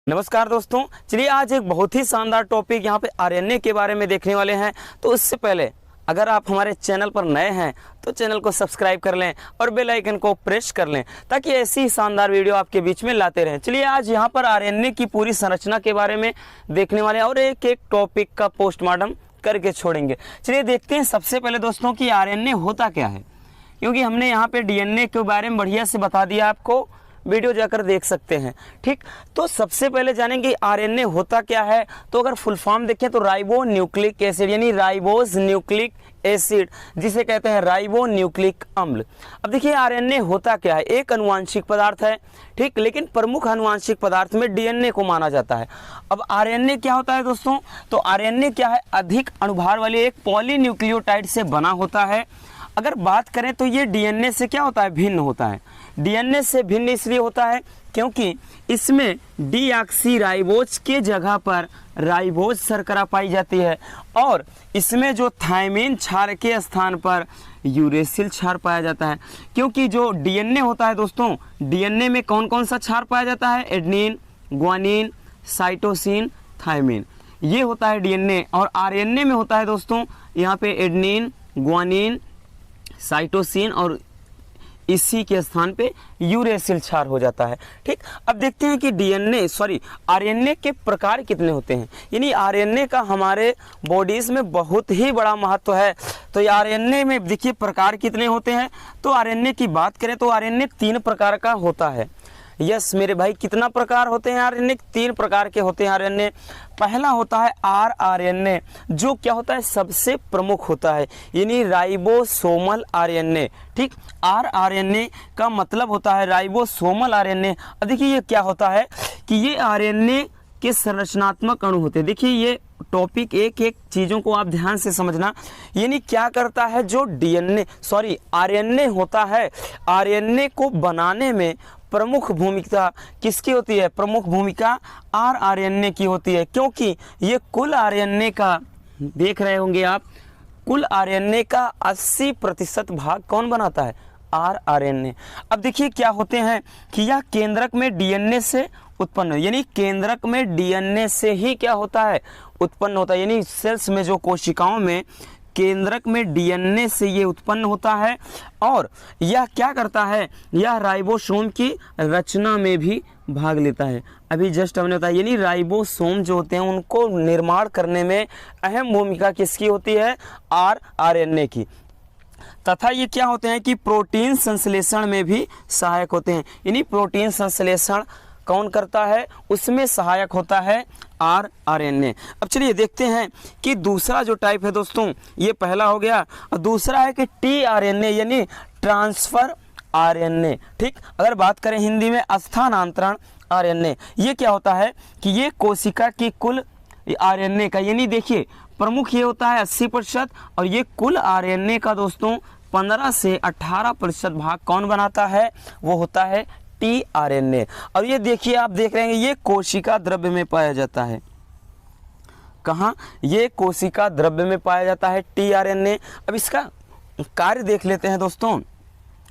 नमस्कार दोस्तों, चलिए आज एक बहुत ही शानदार टॉपिक यहाँ पे आरएनए के बारे में देखने वाले हैं। तो उससे पहले अगर आप हमारे चैनल पर नए हैं तो चैनल को सब्सक्राइब कर लें और बेल आइकन को प्रेस कर लें ताकि ऐसी ही शानदार वीडियो आपके बीच में लाते रहें। चलिए आज यहाँ पर आरएनए की पूरी संरचना के बारे में देखने वाले हैं और एक एक टॉपिक का पोस्टमार्टम करके छोड़ेंगे। चलिए देखते हैं सबसे पहले दोस्तों कि आरएनए होता क्या है, क्योंकि हमने यहाँ पे डीएनए के बारे में बढ़िया से बता दिया आपको, वीडियो जाकर देख सकते हैं। ठीक, तो सबसे पहले जानेंगे आरएनए होता क्या है। तो अगर फुल फॉर्म देखें तो राइबो न्यूक्लिक एसिड यानी राइबोज न्यूक्लिक एसिड, जिसे कहते हैं राइबो न्यूक्लिक अम्ल। अब देखिए आरएनए होता क्या है, एक आनुवांशिक पदार्थ है। ठीक, लेकिन प्रमुख आनुवांशिक पदार्थ में डीएनए को माना जाता है। अब आरएनए क्या होता है दोस्तों, तो आरएनए क्या है, अधिक अणुभार वाले एक पॉलीन्यूक्लियोटाइड से बना होता है। अगर बात करें तो ये डीएनए से क्या होता है, भिन्न होता है। डीएनए से भिन्न इसलिए होता है क्योंकि इसमें डीऑक्सीराइबोज के जगह पर राइबोज शर्करा पाई जाती है और इसमें जो थायमिन क्षार के स्थान पर यूरेसिल क्षार पाया जाता है। क्योंकि जो डीएनए होता है दोस्तों, डीएनए में कौन कौन सा क्षार पाया जाता है, एडेनिन, ग्वानिन, साइटोसिन, थायमिन, ये होता है डीएनए। और आरएनए में होता है दोस्तों यहाँ पे एडेनिन, ग्वानिन, साइटोसिन और इसी के स्थान पे यूरेसिल क्षार हो जाता है। ठीक, अब देखते हैं कि आरएनए के प्रकार कितने होते हैं। यानी आरएनए का हमारे बॉडीज में बहुत ही बड़ा महत्व है। तो ये आरएनए में देखिए प्रकार कितने होते हैं। तो आरएनए की बात करें तो आरएनए 3 प्रकार का होता है। यस मेरे भाई, कितना प्रकार होते हैं आरएनए, 3 प्रकार के होते हैं आरएनए। पहला होता है आरआरएनए, जो क्या होता है, सबसे प्रमुख होता है, यानी राइबोसोमल आरएनए। ठीक, आरआरएनए का मतलब होता है राइबोसोमल आरएनए। अब देखिए ये क्या होता है कि ये आरएनए के संरचनात्मक अणु होते हैं। देखिए ये टॉपिक एक एक चीज़ों को आप ध्यान से समझना। यानी क्या करता है, जो आरएनए होता है, आरएनए को बनाने में प्रमुख भूमिका किसकी होती है, प्रमुख भूमिका आरआरएनए की होती है। क्योंकि ये कुल आरएनए का, देख रहे होंगे आप, कुल आरएनए का 80% भाग कौन बनाता है, आरआरएनए। अब देखिए क्या होते हैं कि यह केंद्रक में डीएनए से उत्पन्न, यानी केंद्रक में डीएनए से ही क्या होता है, उत्पन्न होता है। यानी सेल्स में जो कोशिकाओं में केंद्रक में डीएनए से ये उत्पन्न होता है और यह क्या करता है, यह राइबोसोम की रचना में भी भाग लेता है। अभी जस्ट हमने बताया, यानी राइबोसोम जो होते हैं उनको निर्माण करने में अहम भूमिका किसकी होती है, आरआरएनए की। तथा ये क्या होते हैं कि प्रोटीन संश्लेषण में भी सहायक होते हैं। यानी प्रोटीन संश्लेषण कौन करता है, उसमें सहायक होता है आरआरएनए। अब चलिए देखते हैं कि दूसरा जो टाइप है दोस्तों, ये पहला हो गया, और दूसरा है कि टीआरएनए यानी ट्रांसफर आरएनए। ठीक, अगर बात करें हिंदी में स्थानांतरण आरएनए, ये क्या होता है कि ये कोशिका की कुल आरएनए का, यानी देखिए प्रमुख ये होता है 80% और ये कुल आरएनए का दोस्तों 15 से 18% भाग कौन बनाता है, वो होता है टीआरएनए। अब ये देखिए, आप देख रहे हैं ये कोशिका द्रव्य में पाया जाता है। कहाँ, ये कोशिका द्रव्य में पाया जाता है टीआरएनए। अब इसका कार्य देख लेते हैं दोस्तों।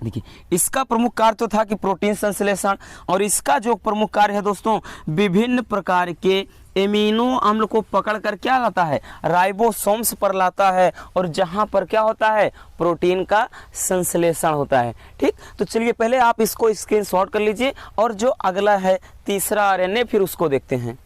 देखिए इसका प्रमुख कार्य तो था कि प्रोटीन संश्लेषण, और इसका जो प्रमुख कार्य है दोस्तों, विभिन्न प्रकार के एमिनो अम्ल को पकड़ कर क्या लाता है, राइबोसोम्स पर लाता है, और जहां पर क्या होता है, प्रोटीन का संश्लेषण होता है। ठीक, तो चलिए पहले आप इसको स्क्रीनशॉट कर लीजिए और जो अगला है तीसरा आरएनए, फिर उसको देखते हैं।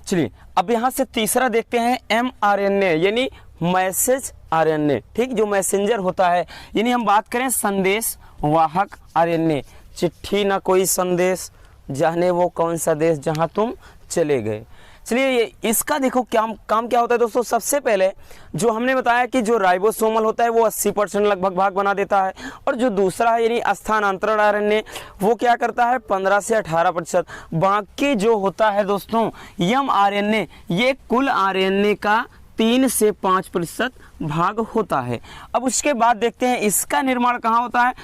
चलिए अब यहां से तीसरा देखते हैं एमआरएनए यानी मैसेज आरएनए। ठीक, जो मैसेंजर होता है, यानी हम बात करें संदेश वाहक आरएनए। चिट्ठी ना कोई संदेश, जाने वो कौन सा देश जहां तुम चले गए। चलिए ये इसका देखो काम क्या होता है दोस्तों। सबसे पहले जो हमने बताया कि जो राइबोसोमल होता है वो 80% लगभग भाग बना देता है, और जो दूसरा है यानी स्थानांतरण आरएनए वो क्या करता है 15 से 18%। बाकी जो होता है दोस्तों एमआरएनए, ये कुल आरएनए का 3 से 5% भाग होता है। अब उसके बाद देखते हैं इसका निर्माण कहाँ होता है।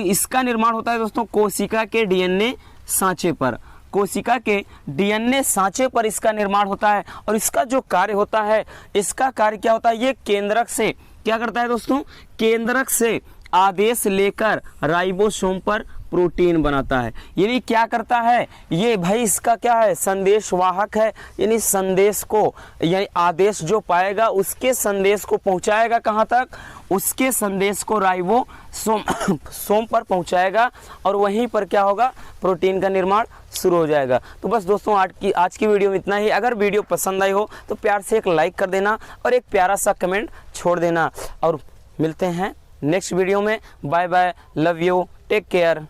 इसका निर्माण होता है दोस्तों कोशिका के डीएनए सांचे पर। कोशिका के डीएनए सांचे पर इसका निर्माण होता है, और इसका जो कार्य होता है, इसका कार्य क्या होता है, ये केंद्रक से क्या करता है दोस्तों, केंद्रक से आदेश लेकर राइबोसोम पर प्रोटीन बनाता है। यानी क्या करता है ये भाई, इसका क्या है, संदेश वाहक है। यानी संदेश को, यानी आदेश जो पाएगा उसके संदेश को पहुंचाएगा कहां तक, उसके संदेश को राइबोसोम पर पहुंचाएगा और वहीं पर क्या होगा, प्रोटीन का निर्माण शुरू हो जाएगा। तो बस दोस्तों आज की वीडियो में इतना ही। अगर वीडियो पसंद आई हो तो प्यार से एक लाइक कर देना और एक प्यारा सा कमेंट छोड़ देना और मिलते हैं नेक्स्ट वीडियो में। Bye bye, love you, take care.